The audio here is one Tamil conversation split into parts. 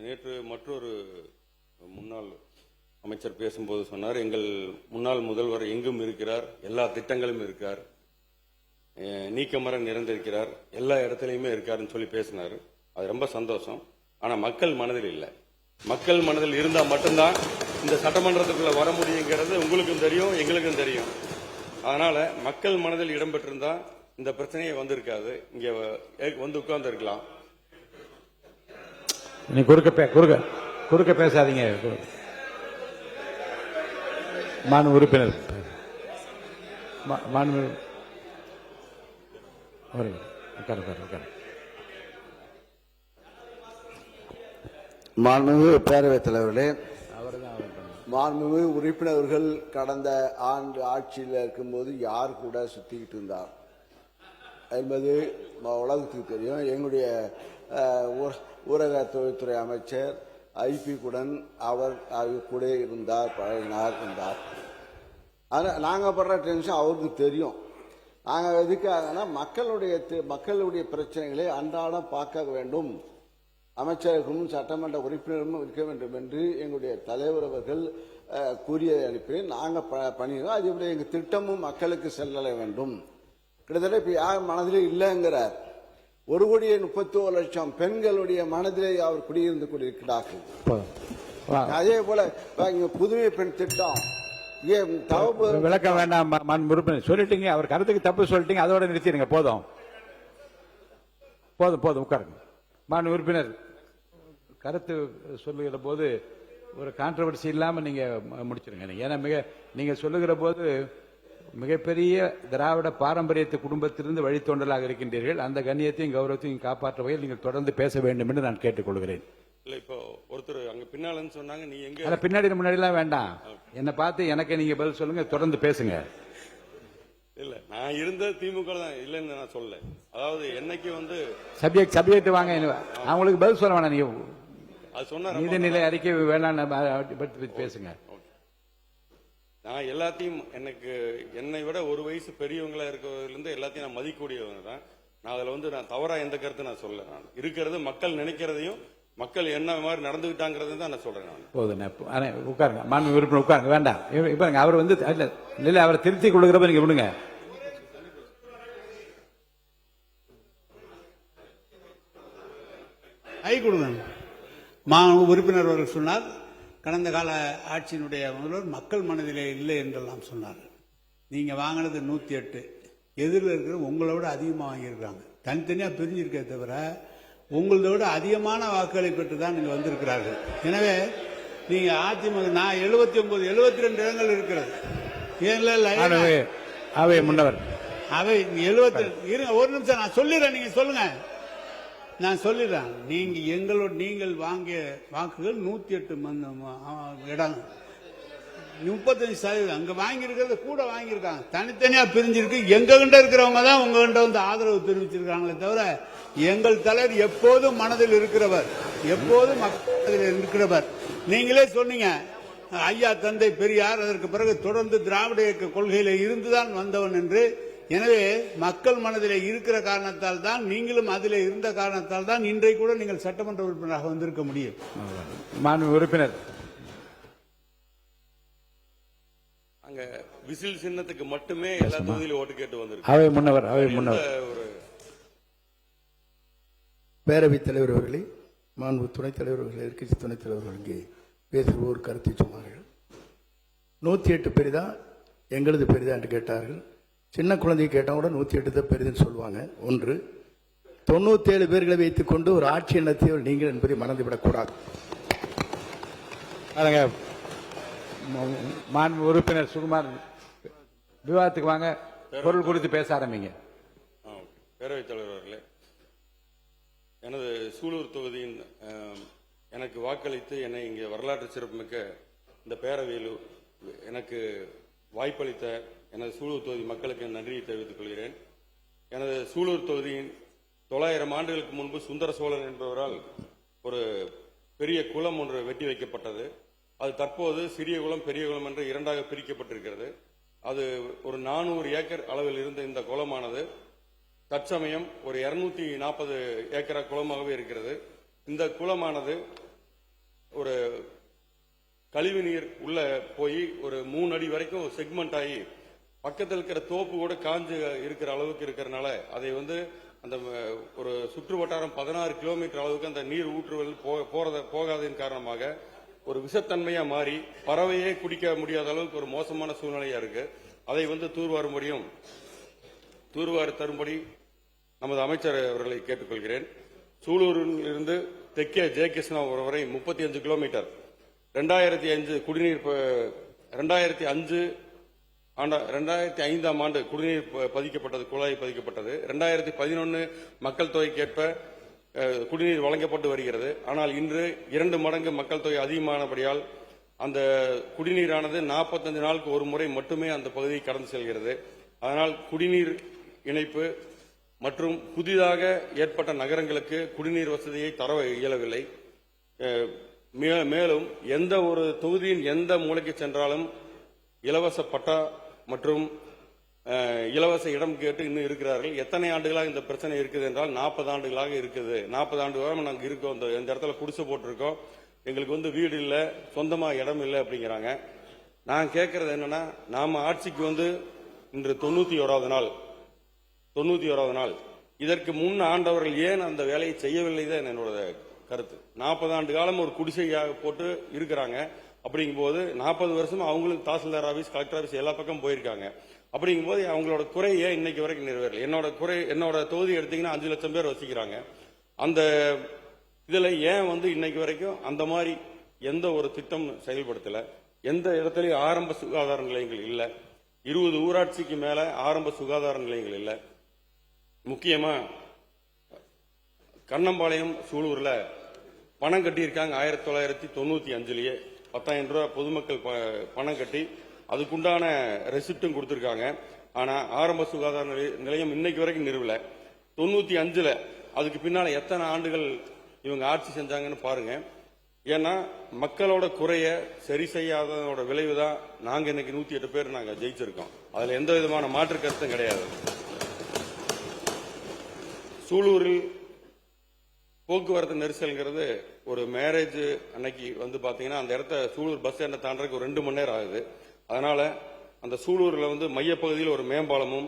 நேற்று மற்றொரு முன்னாள் அமைச்சர் பேசும்போது சொன்னார், எங்கள் முன்னாள் முதல்வர் எங்கும் இருக்கிறார், எல்லா திட்டங்களும் இருக்கார், நீக்கமர நிறைந்திருக்கிறார், எல்லா இடத்துலையுமே இருக்காருன்னு சொல்லி பேசினார். அது ரொம்ப சந்தோஷம். ஆனா மக்கள் மனதில் இல்லை. மக்கள் மனதில் இருந்தா மட்டும்தான் இந்த சட்டமன்றத்துக்குள்ள வர முடியுங்கிறது உங்களுக்கும் தெரியும், எங்களுக்கும் தெரியும். அதனால மக்கள் மனதில் இடம்பெற்றிருந்தா இந்த பிரச்சனையே வந்திருக்காது. இங்க வந்து உட்கார்ந்து இருக்கலாம். நீ குறுக்க பேசாதீங்க. மாண்பு உறுப்பினர் மாண்புமிகு பேரவைத் தலைவர்களே, மாண்புமிகு உறுப்பினர்கள் கடந்த ஆண்டு ஆட்சியில் இருக்கும்போது யார் கூட சுத்திக்கிட்டு இருந்தார் என்பது உலகத்துக்கு தெரியும். எங்களுடைய ஊரக தொழில்துறை அமைச்சர் ஐபி குடன் அவர் கூட இருந்தார், பழகினார் இருந்தார். ஆனால் நாங்கள் படுற டென்ஷன் அவருக்கு தெரியும். நாங்கள் எதுக்காகனா மக்களுடைய பிரச்சனைகளை அன்றாடம் பார்க்க வேண்டும், அமைச்சர்களும் சட்டமன்ற உறுப்பினரும் இருக்க வேண்டும் என்று எங்களுடைய தலைவர் அவர்கள் கூறியதை அனுப்பினேன். நாங்கள் பண்ணிடுறோம். அது எங்கள் திட்டமும் மக்களுக்கு செல்ல வேண்டும். கிட்டத்தட்ட இப்போ யார் மனதிலே இல்லைங்கிறார். 1,31,00,000 பெண்களுடைய மனதிலே அவர் குடியிருந்து கொண்டிருக்கிறார்கள். அதே போல புதுமை பெண் திட்டம் விளக்கம் வேண்டாம். உறுப்பினர் சொல்லிட்டீங்க, அவர் கருத்துக்கு தப்பு சொல்லிட்டீங்க, அதோட நிறுத்திடுங்க. போதும் உட்காருங்க. மாண்பு உறுப்பினர் கருத்து சொல்லுகிற போது ஒரு கான்ட்ரவர்சி இல்லாம நீங்க முடிச்சிருங்க. ஏன்னா நீங்க சொல்லுகிற போது மிகப்பெரிய திராவிட பாரம்பரியத்தை குடும்பத்திலிருந்து வழித்தோன்றலாக இருக்கின்றீர்கள். அந்த கண்ணியத்தையும் கௌரவத்தையும் காப்பாற்ற வகையில் நீங்கள் தொடர்ந்து பேச வேண்டும் என்று நான் கேட்டுக்கொள்கிறேன். இல்ல, இப்போ ஒருத்தர் அங்க பின்னாலன்னு சொன்னாங்க, நீ எங்க முன்னாடி எல்லாம் வேண்டாம், என்னை பார்த்து எனக்கு நீங்க பதில் சொல்லுங்க, தொடர்ந்து பேசுங்க. இல்ல, நான் இருந்த திமுக தான் இல்லைன்னு நான் சொல்ல. அதாவது என்னைக்கு வந்து சப்ஜெக்ட் வாங்க, அவங்களுக்கு பதில் சொல்ல வேணாம். நீங்க அது சொன்ன நீதிநிலை அறிக்கை வேணாம் பேசுங்க. நான் எல்லாத்தையும் என்னை விட ஒரு வயசு பெரியவங்களா இருக்கிறதுல எல்லாத்தையும் நான் மதிக்கக்கூடியவங்க தான். நான் அதுல நான் தவறா எந்த கருத்து நான் சொல்ல. நான் இருக்கிறது மக்கள் நினைக்கிறதையும் மக்கள் என்ன மாதிரி நடந்துகிட்டாங்கிறது தான் நான் சொல்றேன். நான் போதும், உட்காருங்க. மாண்பு உறுப்பினர் உட்காருங்க. வேண்டாம், இப்ப அவர் இல்ல அவரை திருத்தி கொடுக்குறப்ப நீங்க விடுங்க. உறுப்பினர் அவர்கள் சொன்னார், கடந்த கால ஆட்சியினுடைய முதல்வர் மக்கள் மனதிலே இல்லை என்றெல்லாம் சொன்னார். நீங்க வாங்கினது 108, எதிரில் இருக்கிற உங்களை விட அதிகமாக வாங்கியிருக்காங்க. தனித்தனியா பிரிஞ்சிருக்கே தவிர உங்களதை விட அதிகமான வாக்குகளை பெற்று தான் நீங்க வந்திருக்கிறார்கள். எனவே நீங்க அதிமுக நான் 79 72 இடங்கள் இருக்கிறது. அவை முன்னவர் அவை 70 இருங்க, ஒரு நிமிஷம் நான் சொல்லிடுறேன், நீங்க சொல்லுங்க. நான் சொல்லிடுறேன். நீங்கள் வாங்கிய வாக்குகள் 108 இடம், 35% அங்க வாங்கியிருக்கிறது கூட வாங்கியிருக்காங்க. தனித்தனியா பிரிஞ்சிருக்கு. எங்க கிட்ட இருக்கிறவங்க தான் உங்ககிட்ட ஆதரவு தெரிவிச்சிருக்காங்களே தவிர எங்கள் தலைவர் எப்போதும் மனதில் இருக்கிறவர், எப்போதும் மனதில் இருக்கிறவர். நீங்களே சொன்னீங்க, ஐயா தந்தை பெரியார் அதற்கு பிறகு தொடர்ந்து திராவிட இயக்க கொள்கையில இருந்துதான் வந்தவன் என்று. எனவே மக்கள் மனதிலே இருக்கிற காரணத்தால் தான், நீங்களும் அதிலே இருந்த காரணத்தால் தான் இன்றைக்கு கூட நீங்கள் சட்டமன்ற உறுப்பினராக வந்திருக்க முடியும். மாண்பு உறுப்பினர் அங்க விசில் சின்னத்துக்கு மட்டுமே எல்லா தொகுதியிலும் ஓட்டு கேட்டு வந்திருக்கு. அவை முன்னவர் ஒரு பேரவைத் தலைவர் அவர்களே, மாண்பு துணைத் தலைவர் அவர்களே, எதிர்க்கட்சி துணைத் தலைவர்கள் இங்கே பேசுகிற ஒரு கருத்தை சொன்னார்கள். 108 பெரிதா எங்களது பெரிதா என்று கேட்டார்கள். சின்ன குழந்தையை கேட்டால் கூட 108 தான் பெரிதுன்னு சொல்லுவாங்க. ஒன்று, 97 பேர்களை வைத்துக் கொண்டு ஒரு ஆட்சி நடத்தியவர் நீங்கள் என்பதை மறந்துவிடக்கூடாது. மாண்பு உறுப்பினர் சுகுமார் விவாதத்துக்கு வாங்க, பொருள் குறித்து பேச ஆரம்பிங்க. பேரவைத் தலைவர் அவர்களே, எனது சூலூர் தொகுதியின் எனக்கு வாக்களித்து என்னை இங்கே வரலாற்று சிறப்புமிக்க இந்த பேரவையில் எனக்கு வாய்ப்பளித்த எனது சூலூர் தொகுதி மக்களுக்கு நன்றியை தெரிவித்துக் கொள்கிறேன். எனது சூலூர் தொகுதியின் 900 ஆண்டுகளுக்கு முன்பு சுந்தர சோழன் என்பவரால் ஒரு பெரிய குளம் ஒன்று வெட்டி வைக்கப்பட்டது. அது தற்போது சிறிய குளம் பெரிய குளம் என்று 2ஆக பிரிக்கப்பட்டிருக்கிறது. அது ஒரு 400 ஏக்கர் அளவில் இருந்த இந்த குளமானது தற்சமயம் ஒரு 240 ஏக்கரா குளமாகவே இருக்கிறது. இந்த குளமானது ஒரு கழிவு நீர் உள்ள போய் ஒரு 3 அடி வரைக்கும் செக்மெண்ட் ஆகி பக்கத்தில் இருக்கிற தோப்பு கூட காஞ்சு இருக்கிற அளவுக்கு இருக்கிறனால அதை வந்து அந்த ஒரு சுற்று வட்டாரம் 16 கிலோமீட்டர் அளவுக்கு அந்த நீர் ஊற்றுவதில் போகாததின் காரணமாக ஒரு விஷத்தன்மையா மாறி பறவையே குடிக்க முடியாத அளவுக்கு ஒரு மோசமான சூழ்நிலையா இருக்கு. அதை வந்து தூர்வாறு தரும்படி நமது அமைச்சர் அவர்களை கேட்டுக்கொள்கிறேன். சூலூரில் இருந்து தெற்கே ஜெயகிருஷ்ணாபுரம் வரை 35 கிலோமீட்டர் 2005 குடிநீர் 2005ஆம் ஆண்டு குடிநீர் பதிக்கப்பட்டது, குழாய் பதிக்கப்பட்டது. 2011 மக்கள் தொகைக்கேற்ப குடிநீர் வழங்கப்பட்டு வருகிறது. ஆனால் இன்று 2 மடங்கு மக்கள் தொகை அதிகமானபடியால் அந்த குடிநீரானது 45 நாளுக்கு ஒரு முறை மட்டுமே அந்த பகுதியை கடந்து செல்கிறது. அதனால் குடிநீர் இணைப்பு மற்றும் புதிதாக ஏற்பட்ட நகரங்களுக்கு குடிநீர் வசதியை தர இயலவில்லை. மேலும் எந்த ஒரு தொகுதியின் எந்த மூலைக்கு சென்றாலும் இலவச பட்டா மற்றும் இலவச இடம் கேட்டு இன்னும் இருக்கிறார்கள். எத்தனை ஆண்டுகளாக இந்த பிரச்சனை இருக்குது என்றால் 40 ஆண்டுகளாக இருக்குது. 40 ஆண்டுகளாக நாங்கள் இருக்கோம், இந்த இடத்துல குடிசை போட்டிருக்கோம், எங்களுக்கு வந்து வீடு இல்லை, சொந்தமா இடம் இல்லை அப்படிங்கிறாங்க. நான் கேட்கறது என்னன்னா, நாம ஆட்சிக்கு வந்து இன்று 91வது நாள். இதற்கு முன் ஆண்டவர்கள் ஏன் அந்த வேலையை செய்யவில்லை தான் என்னோட கருத்து. 40 ஆண்டு காலம் ஒரு குடிசையாக போட்டு இருக்கிறாங்க. அப்படிங்கும்போது 40 வருஷம் அவங்களுக்கு தாசில்தார் ஆபீஸ், கலெக்டர் ஆபீஸ் எல்லா பக்கம் போயிருக்காங்க. அப்படிங்கும்போது அவங்களோட குறை ஏன் இன்னைக்கு வரைக்கும் நிறைவேறல? என்னோட தொகுதி எடுத்தீங்கன்னா 5 லட்சம் பேர் வசிக்கிறாங்க. அந்த இதுல ஏன் வந்து இன்னைக்கு வரைக்கும் அந்த மாதிரி எந்த ஒரு திட்டம் செயல்படுத்தல? எந்த இடத்துலயும் ஆரம்ப சுகாதார நிலையங்கள் இல்ல. 20 ஊராட்சிக்கு மேல ஆரம்ப சுகாதார நிலையங்கள் இல்ல. முக்கியமா கண்ணம்பாளையம் சூலூர்ல பணம் கட்டியிருக்காங்க. 1995லயே 10,000 ரூபாய் பொதுமக்கள் பணம் கட்டி அதுக்குண்டான ரெசிப்டும் கொடுத்திருக்காங்க. ஆனா ஆரம்ப சுகாதார நிலையம் இன்னைக்கு வரைக்கும் நிறுவல. 95ல அதுக்கு பின்னால எத்தனை ஆண்டுகள் இவங்க ஆட்சி செஞ்சாங்கன்னு பாருங்க. ஏன்னா மக்களோட குறைய சரி செய்யாததோட விளைவுதான் நாங்க இன்னைக்கு 108 பேர் நாங்க ஜெயிச்சிருக்கோம். அதுல எந்த விதமான மாற்று கருத்தும் கிடையாது. சூலூரில் போக்குவரத்து நெரிசல்ங்கிறது ஒரு மேரேஜ் அன்னைக்கு வந்து பாத்தீங்கன்னா அந்த இடத்த சூலூர் பஸ் ஸ்டாண்டை தாண்டறதுக்கு ஒரு 2 மணி நேரம் ஆகுது. அதனால அந்த சூலூர்ல வந்து மையப்பகுதியில் ஒரு மேம்பாலமும்,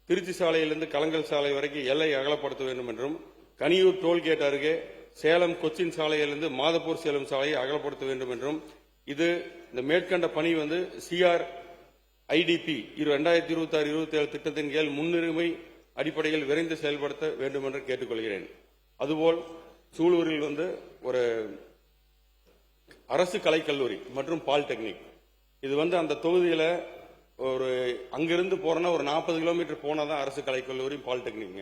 திருச்சி சாலையிலிருந்து கலங்கல் சாலை வரைக்கும் எல்லை அகலப்படுத்த வேண்டும் என்றும், கனியூர் டோல்கேட் அருகே சேலம் கொச்சின் சாலையிலிருந்து மாதப்பூர் சேலம் சாலையை அகலப்படுத்த வேண்டும் என்றும், இது இந்த மேற்கண்ட பணி வந்து CRIDP 2026-27 திட்டத்தின் கீழ் முன்னுரிமை அடிப்படையில் விரைந்து செயல்படுத்த வேண்டும் என்று கேட்டுக்கொள்கிறேன். அதுபோல் சூலூரில் வந்து ஒரு அரசு கலைக்கல்லூரி மற்றும் பாலிடெக்னிக், இது வந்து அந்த தொகுதியில ஒரு அங்கிருந்து போறோம்னா ஒரு 40 கிலோமீட்டர் போனாதான் அரசு கலைக்கல்லூரி பாலிடெக்னிக்.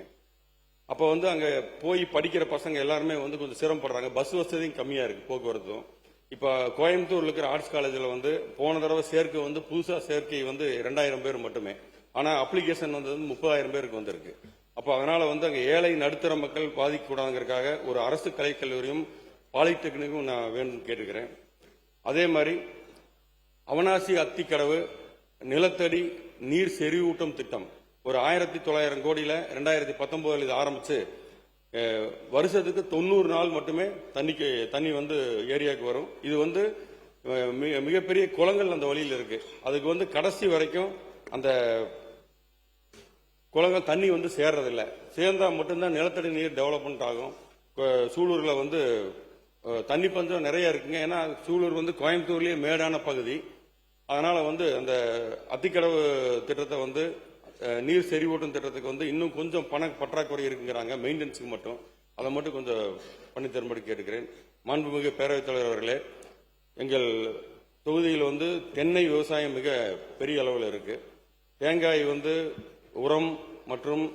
அப்ப வந்து அங்க போய் படிக்கிற பசங்க எல்லாருமே வந்து கொஞ்சம் சிரமப்படுறாங்க. பஸ் வசதியும் கம்மியா இருக்கு, போக்குவரத்தும். இப்ப கோயம்புத்தூர்ல இருக்கிற ஆர்ட்ஸ் காலேஜில் வந்து போன தடவை சேர்க்கை வந்து புதுசா சேர்க்கை வந்து 2000 பேர் மட்டுமே. ஆனா அப்ளிகேஷன் வந்து 30,000 பேருக்கு வந்திருக்கு. அப்ப அதனால வந்து அங்க ஏழை நடுத்தர மக்கள் பாதிக்கக்கூடாதுங்கிறதுக்காக ஒரு அரசு கலைக்கல்லூரியும் பாலிடெக்னிக்கும் நான் வேண்டும் கேட்டுக்கிறேன். அதே மாதிரி அவனாசி அத்திக்கடவு நிலத்தடி நீர் செறிவூட்டும் திட்டம் ஒரு 1900 கோடியில 2019 இது ஆரம்பிச்சு வருஷத்துக்கு 90 நாள் மட்டுமே தண்ணி வந்து ஏரியாவுக்கு வரும். இது வந்து மிகப்பெரிய குளங்கள் அந்த வழியில் இருக்கு. அதுக்கு வந்து கடைசி வரைக்கும் அந்த குளங்கள் தண்ணி வந்து சேர்றதில்லை. சேர்ந்தா மட்டும்தான் நிலத்தடி நீர் டெவலப்மெண்ட் ஆகும். சூலூர்ல வந்து தண்ணி பஞ்சம் நிறைய இருக்குங்க. ஏன்னா சூலூர் வந்து கோயம்புத்தூர்லயே மேடான பகுதி. அதனால வந்து அந்த அத்திக்கடவு திட்டத்தை வந்து நீர் செறிவூட்டும் திட்டத்துக்கு வந்து இன்னும் கொஞ்சம் பண பற்றாக்குறை இருக்குங்கிறாங்க, மெயின்டெனன்ஸுக்கு மட்டும். அதை மட்டும் கொஞ்சம் பண்ணி தரும்படி கேட்டுக்கிறேன். மாண்புமிகு பேரவைத் தலைவர் அவர்களே, எங்கள் தொகுதியில் வந்து தென்னை விவசாயம் மிக பெரிய அளவில் இருக்கு. தேங்காய் வந்து உரம் மற்றும்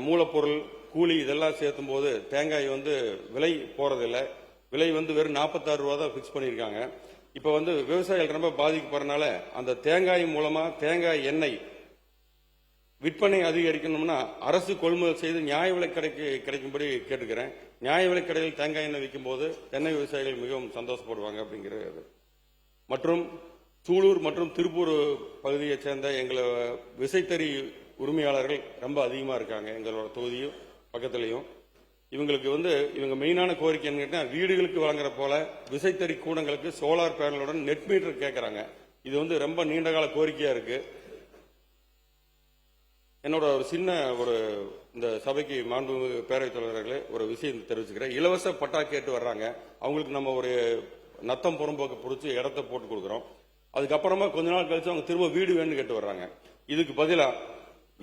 மூலப்பொருள் கூலி இதெல்லாம் சேர்த்தும் போது தேங்காய் வந்து விலை போறதில்லை. விலை வந்து வெறும் 46 ரூபா தான் பிக்ஸ் பண்ணியிருக்காங்க. இப்ப வந்து விவசாயிகள் ரொம்ப பாதிக்கப்படுறதுனால அந்த தேங்காய் மூலமா தேங்காய் எண்ணெய் விற்பனை அதிகரிக்கணும்னா அரசு கொள்முதல் செய்து நியாய விலை கிடைக்கும்படி கேட்டுக்கிறேன். நியாய விலை கடையில் தேங்காய் எண்ணெய் விற்கும் போது தென்னை விவசாயிகள் மிகவும் சந்தோஷப்படுவாங்க அப்படிங்கிறது. மற்றும் சூலூர் மற்றும் திருப்பூர் பகுதியை சேர்ந்த எங்களை விசைத்தறி உரிமையாளர்கள் ரொம்ப அதிகமா இருக்காங்க எங்களோட தொகுதியும் பக்கத்திலையும். இவங்களுக்கு இவங்க மெயினான கோரிக்கை என்ன, வீடுகளுக்கு வழங்குற போல விசைத்தறி கூடங்களுக்கு சோலார் பேனலுடன் நெட் மீட்டர் கேட்கறாங்க. இது ரொம்ப நீண்டகால கோரிக்கையா இருக்கு. என்னோட ஒரு சின்ன இந்த சபைக்கு மாண்புமிகு பேரவைத் தலைவர்களே ஒரு விஷயம் தெரிவிச்சுக்கிறேன். இலவச பட்டா கேட்டு வர்றாங்க. அவங்களுக்கு நம்ம ஒரு நத்தம் புறம்போக்கு பிடிச்சி இடத்த போட்டு கொடுக்குறோம். அதுக்கப்புறமா கொஞ்ச நாள் கழிச்சு அவங்க திரும்ப வீடு வேணும்னு கேட்டு வர்றாங்க. இதுக்கு பதிலா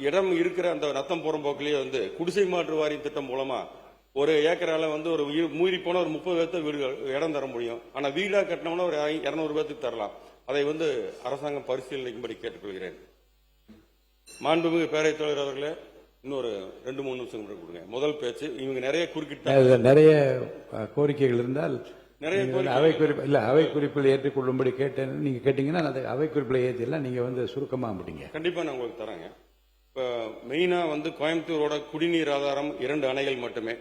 இடம் இருக்கிற அந்த நத்தம் புறம்போக்கிலேயே குடிசை மாற்று வாரியம் திட்டம் மூலமா ஒரு ஏக்கரால ஒரு மீறி போன ஒரு 30 பேர்த்த வீடு இடம் தர முடியும். ஆனா வீடா கட்டினோம்னா ஒரு 200 பேர்த்துக்கு தரலாம். அதை அரசாங்கம் பரிசீலனைக்கும்படி கேட்டுக்கொள்கிறேன். மாண்புமிகு பேரவைத் தலைவர் அவர்களே, இன்னொரு 2-3 நிமிஷம் கொடுங்க. முதல் பேச்சு இவங்க நிறைய குறுக்கிட்ட நிறைய கோரிக்கைகள் இருந்தால் நிறைய அவை குறிப்பில் ஏற்றுக்கொள்ளும்படி கேட்டேன். நீங்க கேட்டீங்கன்னா அவை குறிப்பில் ஏற்றிடலாம். நீங்க சுருக்கமா முடிங்க. கண்டிப்பா நான் உங்களுக்கு தரேங்க. இப்ப மெயினா கோயம்புத்தூரோட குடிநீர் ஆதாரம் 2 அணைகள் மட்டுமே,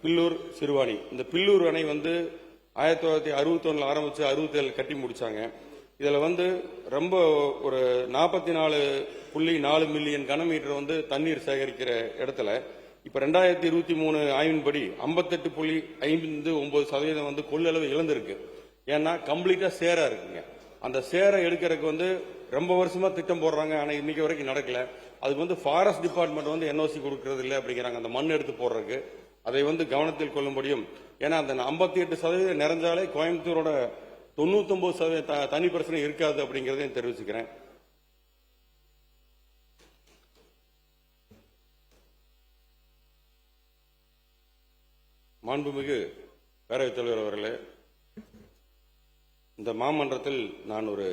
பில்லூர், சிறுவாணி. இந்த பில்லூர் அணை 1961 ஆரம்பிச்சு 67 கட்டி முடிச்சாங்க. இதுல ரொம்ப ஒரு 44.4 மில்லியன் கனமீட்டர் தண்ணீர் சேகரிக்கிற இடத்துல இப்ப 2023 ஆய்வின்படி 58.59% கொள்ளளவு இழந்திருக்கு. ஏன்னா கம்ப்ளீட்டா சேரா இருக்குங்க. அந்த சேரை எடுக்கிறதுக்கு ரொம்ப வருஷமா திட்டம் போடுறாங்க. ஆனா இன்னைக்கு வரைக்கும் நடக்கல. அதுக்கு ஃபாரஸ்ட் டிபார்ட்மெண்ட் NOC கொடுக்கறது இல்லை அப்படிங்கிறாங்க அந்த மண் எடுத்து போடுறதுக்கு. அதை கவனத்தில் கொள்ள முடியும். ஏன்னா அந்த 58% நிறைஞ்சாலே கோயம்புத்தூரோட 99% தனி பிரச்சனை இருக்காது அப்படிங்கறதையும் தெரிவிச்சுக்கிறேன். மாண்புமிகு பேரவைத் தலைவர் அவர்களே, இந்த மாமன்றத்தில் நான் ஒரு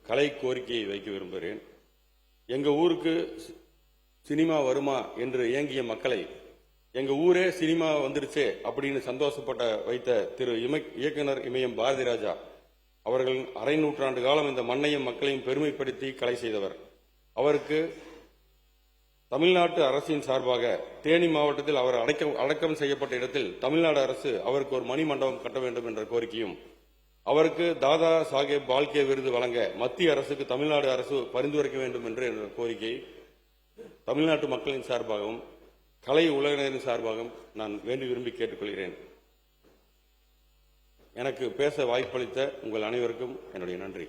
கலை கோரிக்கையை வைக்க விரும்புகிறேன். எங்க ஊருக்கு சினிமா வருமா என்று ஏங்கிய மக்களை எங்க ஊரே சினிமா வந்துருச்சே அப்படின்னு சந்தோஷப்பட்ட வைத்த திரு இயக்குனர் இமயம் பாரதி ராஜா அவர்கள் அரை நூற்றாண்டு காலம் இந்த மண்ணையும் மக்களையும் பெருமைப்படுத்தி கலை செய்தவர். அவருக்கு தமிழ்நாட்டு அரசின் சார்பாக தேனி மாவட்டத்தில் அவர் அடக்கம் செய்யப்பட்ட இடத்தில் தமிழ்நாடு அரசு அவருக்கு ஒரு மணி மண்டபம் கட்ட வேண்டும் என்ற கோரிக்கையும், அவருக்கு தாதா சாஹேப் பால்கே விருது வழங்க மத்திய அரசுக்கு தமிழ்நாடு அரசு பரிந்துரைக்க வேண்டும் என்ற கோரிக்கை தமிழ்நாட்டு மக்களின் சார்பாகவும் கலை உலகினரின் சார்பாகவும் நான் வேண்டி விரும்பி கேட்டுக்கொள்கிறேன். எனக்கு பேச வாய்ப்பளித்த உங்கள் அனைவருக்கும் என்னுடைய நன்றி.